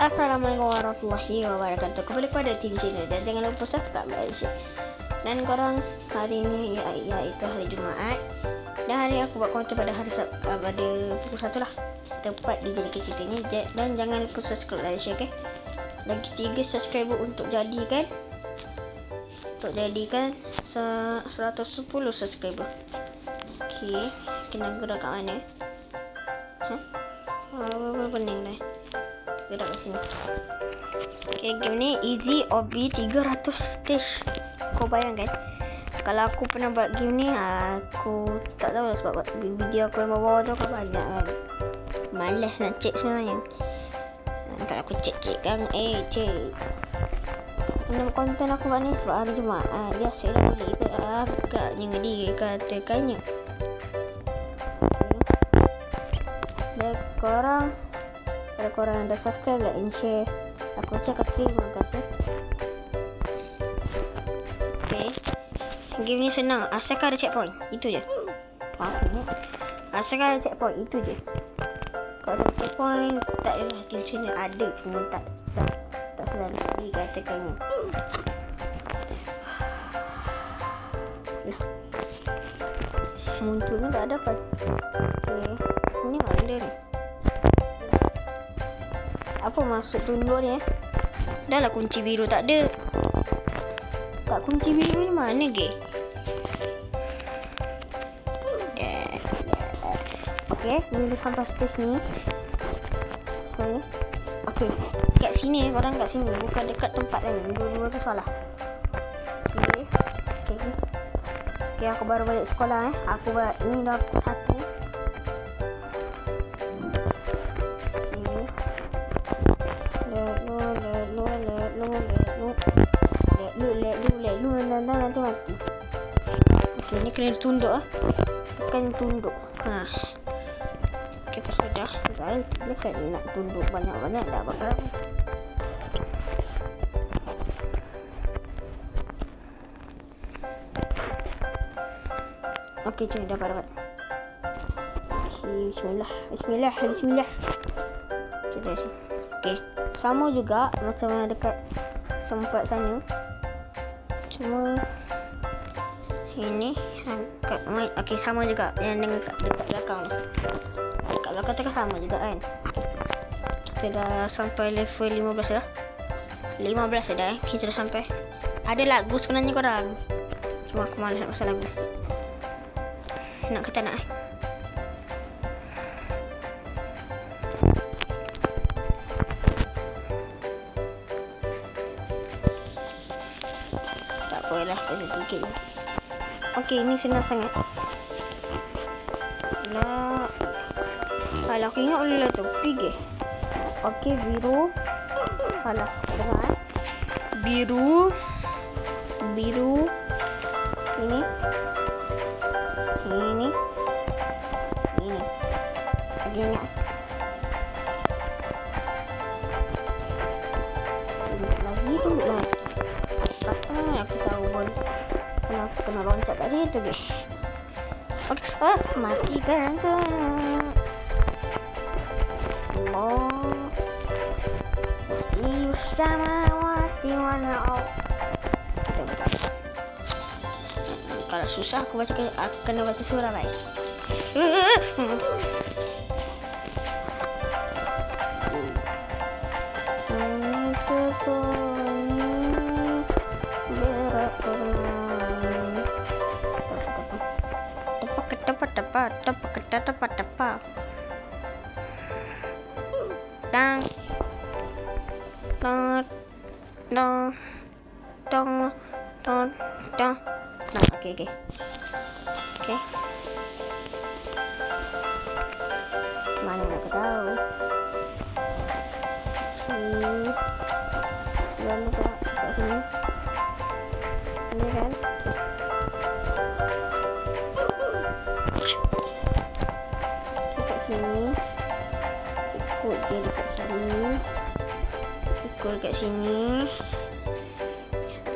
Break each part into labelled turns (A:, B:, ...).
A: Assalamualaikum warahmatullahi wabarakatuh. Kembali pada Tim Channel dan jangan lupa subscribe, like, share. Dan korang, hari ini iaitu hari Jumaat. Dan hari aku buat konten pada hari pada pukul 1 lah. Tepat dijadikan cerita ni. Dan jangan lupa subscribe, like, share, okay? Lagi 3 subscriber untuk jadikan 110 subscriber. Okay, kena gerak kat mana? Pening dah. Gerak kat sini. Okay, game ni easy OB 300 stage. Kau bayangkan, kalau aku pernah buat game ni, aku tak tahu lah sebab video aku yang bawah tu kan banyak kan. Malas nak cek sebenarnya. Tak aku cek kan. Cek nama konten aku buat ni sebab hari Jumaat. Biasa lah boleh ke agaknya ngedi katakannya. Dan korang, kalau korang yang dah subscribe, like and share, aku cakap terima kasih. Okay, game ni senang asalkan ada checkpoint, itu je. Asalkan ada checkpoint, itu je. Kalau ada checkpoint, tak adalah Tim Channel ada, cuma tak sedang dikatakannya. Muncul ni tak dapat. Okay, ni mana ni? Apa maksud tunduk ni Dah lah kunci biru tak ada. Tak, kunci biru ni mana ke? Okay, bila sampai stage ni. Okay, kat sini, korang kat sini, bukan dekat tempat lain. Dua-dua tu salah. Okay, aku baru balik sekolah Aku buat ni dah aku 1. Nanti mati. Okay, ni kena tunduk Tekan tunduk. Okay, pas sudah. Lepas ni nak tunduk banyak-banyak dah bakal. Okay, cuma dapat. Bismillah. Okay, sama juga macam yang dekat tempat sana. Cuma ini okay, sama juga yang dengan dekat belakang. Dekat belakang tu kan sama juga kan. Kita dah sampai level 15 dah. 15 dah kita dah sampai. Ada lagu sebenarnya korang. Cuma aku malas nak pasal lagu. Nak ke tak nak tak apalah, pasal sikit je. Okay, ni senang sangat lah. Salah, aku ingat boleh lah tu pergi. Okay, biru. Salah, dengar biru. Ini okay, ingat. Lagi tu lah. Aku tahu pun. Kalau aku kena loncat kat situ guys. Okay, matikan tu. Kalau susah aku kena baca surah baik. Tepat. Dang. Nah, okay. Mana aku tahu. Jangan lupa kat sini. Ini kan. Dekat sini. Ikut je dekat sini. Ikut kat sini.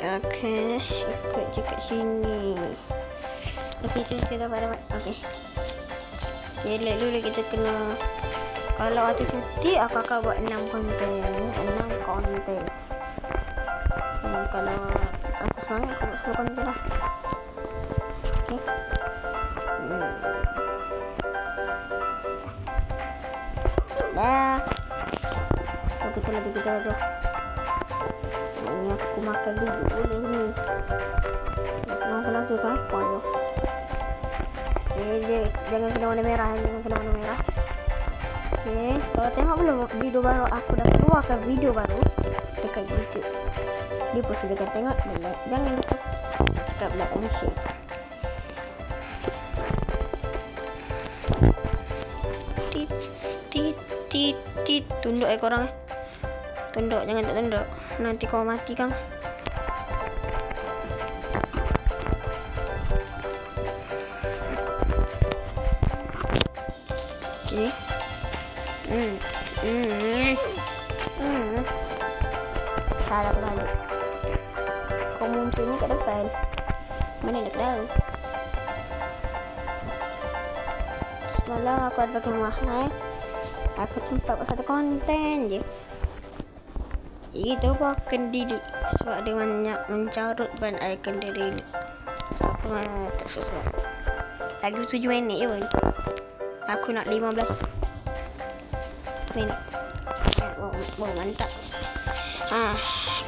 A: Okay, ikut je kat sini. Okay, tu kita dapat. Okay. Okay, dulu kita kena Kalau ada cuti, aku akan buat 6 konten. 6 konten. Kalau aku semangat, aku buat 10 konten lah. Okay. Dah. Oh, kita laju. Ini aku makan dulu boleh ni. Nak laju kan? Pokoknya. Jangan kena warna merah. Okay. Kalau tengok belum video baru aku dah keluarkan video baru dekat YouTube. Dia pun sudah akan tengok. Jangan lupa subscribe, like and share. Tunduk korang. Tunduk, jangan tak tunduk. Nanti kau mati kan. Okay. Salah balik. Kau munculnya kat depan. Mana nak tahu? Semalam aku ada pakai mahal. Aku sempat buat satu konten je. Itu pun kendiri. Sebab dia banyak mencarut ban air kendiri ni. Aku mana tak sesuai. Lagi 7 minit je pun. Aku nak 15 minit. Oh mantap.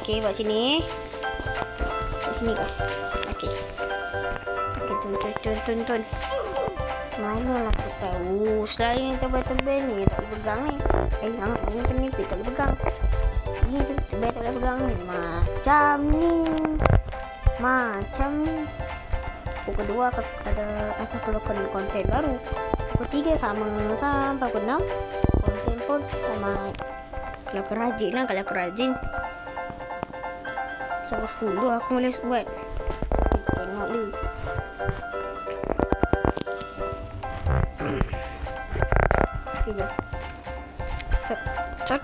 A: Okay, buat sini. Buat sini kah? Okay, tuntun. Mana lah aku tahu. Selain yang tebal-tebal ni tak boleh pegang ni. Jangan ni penipis tak boleh pegang. Ni tebal tak boleh pegang ni. Macam pukul 2 aku keluarkan konten baru. Pukul 3 sama sampai pukul 6. Konten pun sama. Kalau aku rajin lah. Sampai 10 aku boleh buat. Tengok ni. Set.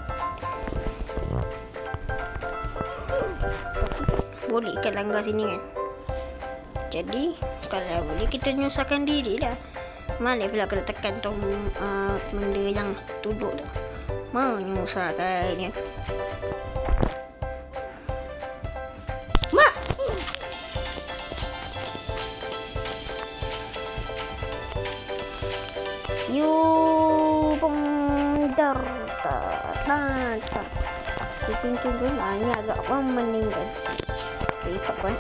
A: Boleh ikat langgar sini kan. Jadi kalau boleh kita nyusahkan diri lah. Mana pula kena tekan tu benda yang duduk tu. Menyusahkan ya. Mak. You pengdar tak. Tunggu ni agak meninggal. Ikat kan.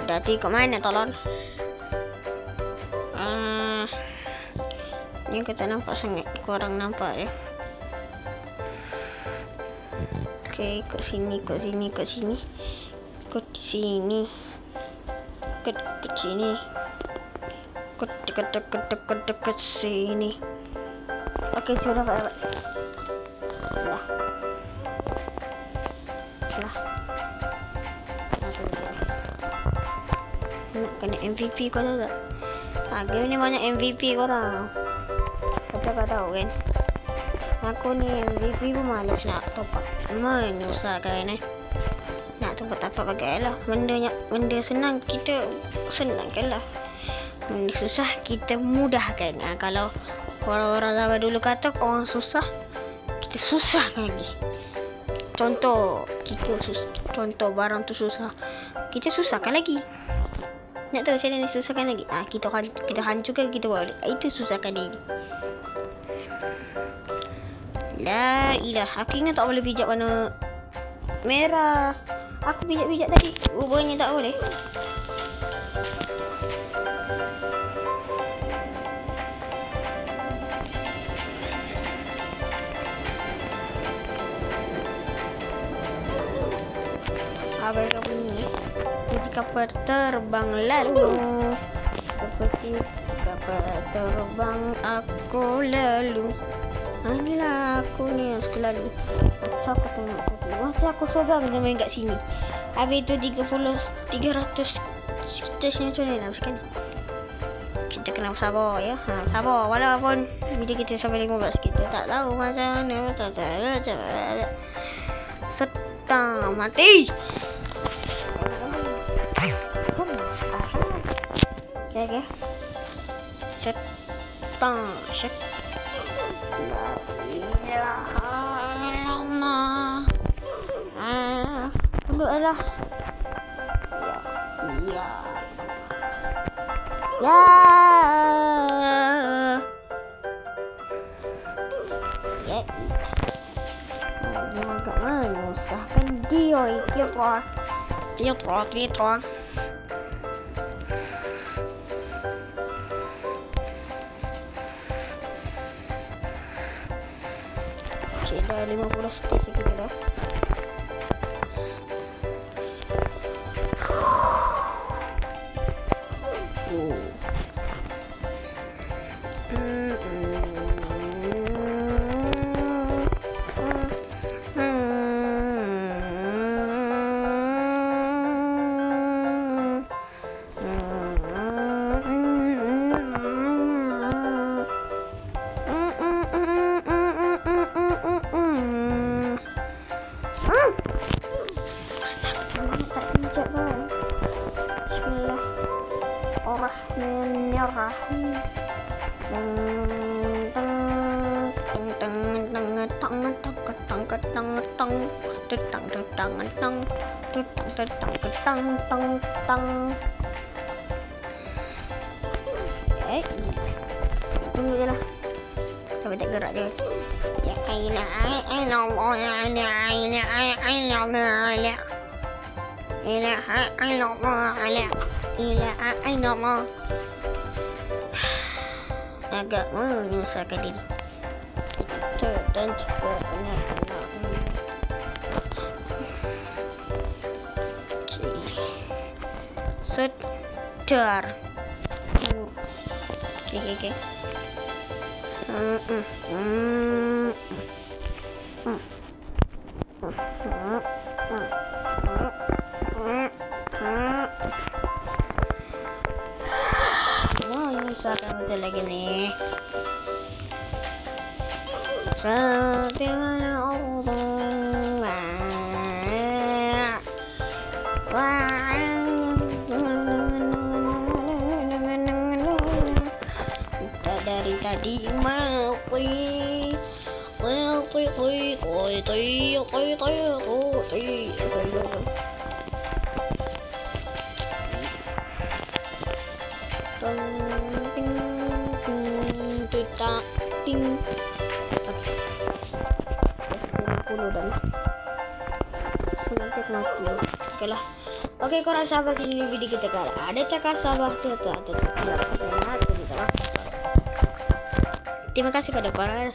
A: Dati ke mana tolong? Ni kita nampak sangat kurang nampak ya. Okay, kat sini. Kat sini. Okay, sudah dapat. Kena MVP kau tahu tak? Game ni banyak MVP korang. Kau tahu kan? Aku ni MVP pun malas nak top up. Menyusahkan nak top up pakai lah. Benda senang kita senangkan lah. Benda susah kita mudahkan. Kalau orang-orang zaman dulu kata orang susah, kita susahkan lagi. Contoh barang tu susah, kita susahkan lagi. Nak tahu macam mana susahkan lagi? Kita hancurkan, kita buat. Itu susahkan diri. La ilah. Aku ingat tak boleh pijak warna merah. Aku pijak tadi. Rupanya tak boleh. Abang kau bunyi. Jadi kapal terbang lalu. Seperti kapal terbang aku lalu. Inilah aku ni yang suka lalu. Macam aku tengok tadi. Macam aku seorang dia main kat sini. Habis tu 300 kita sini macam mana nak sekarang. Kita kena sabar ya. Sabar. Walaupun bila kita sampai 15 kita tak tahu macam mana. Tak. Setang mati. Oke. Set. Tang. Set. Duduklah. Ya. Ya. Ya. Agak menyusahkan dia itu. Sudah 50 stis sekitar. Tunggu je lah. Sampai tak gerak je. Ya Allah, agak menyusahkan diri. Dan juga benar-benar. Sedar. Oke. Menyusahkan betul lagi nih. Seperti mana dari tadi Oke, korang sahabat, ini video kita kali ada cakap sahabat terima kasih pada para